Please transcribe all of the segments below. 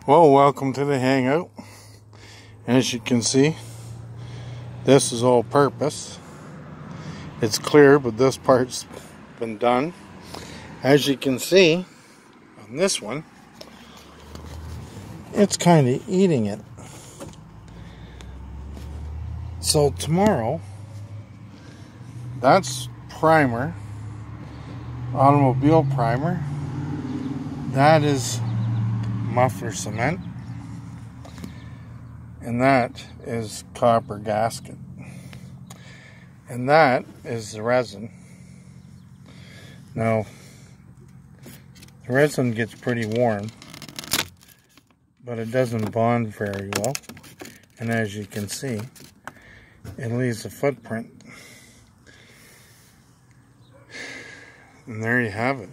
Well, welcome to the hangout. As you can see, this is all purpose. It's clear, but this part's been done. As you can see on this one, it's kind of eating it. So tomorrow, that's primer, automobile primer. That is muffler cement, and that is copper gasket, and that is the resin. Now the resin gets pretty warm, but it doesn't bond very well, and as you can see, it leaves a footprint. And there you have it.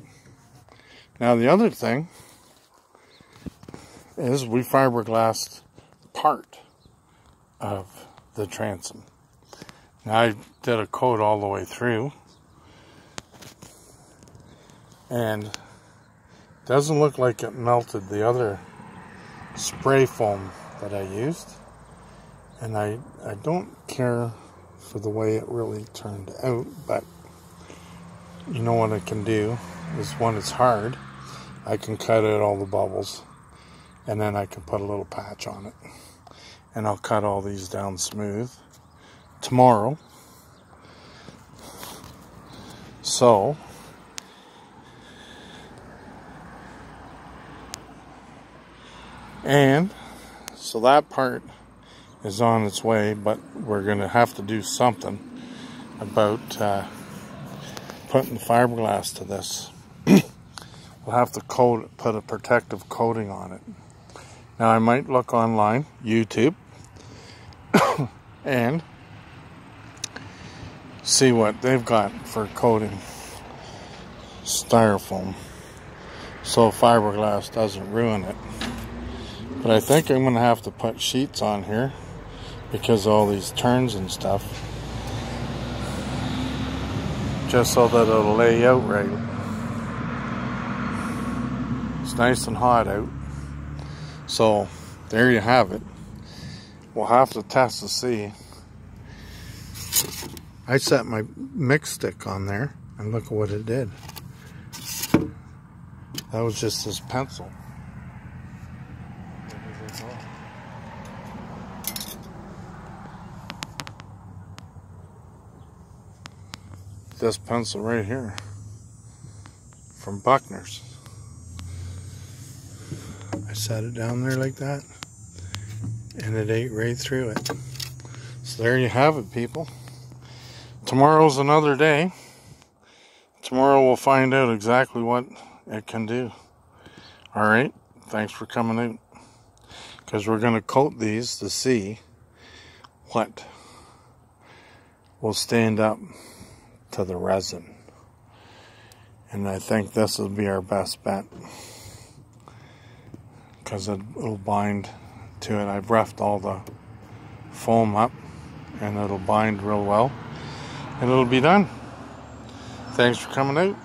Now the other thing is we fiberglassed part of the transom. Now I did a coat all the way through, and it doesn't look like it melted the other spray foam that I used, and I don't care for the way it really turned out, but you know what I can do is when it's hard, I can cut out all the bubbles, and then I can put a little patch on it, and I'll cut all these down smooth tomorrow. So that part is on its way, but we're gonna have to do something about putting fiberglass to this. We'll have to put a protective coating on it. Now I might look online, YouTube, and see what they've got for coating styrofoam, so fiberglass doesn't ruin it. But I think I'm going to have to put sheets on here because of all these turns and stuff, just so that it'll lay out right. It's nice and hot out. So there you have it. We'll have to test to see. I set my mix stick on there and look at what it did. That was just this pencil. This pencil right here from Buckner's. I set it down there like that, and it ate right through it. So there you have it, people. Tomorrow's another day. Tomorrow we'll find out exactly what it can do. Alright, thanks for coming out. Because we're going to coat these to see what will stand up to the resin. And I think this will be our best bet, because it'll bind to it. I've roughed all the foam up, and it'll bind real well, and it'll be done. Thanks for coming out.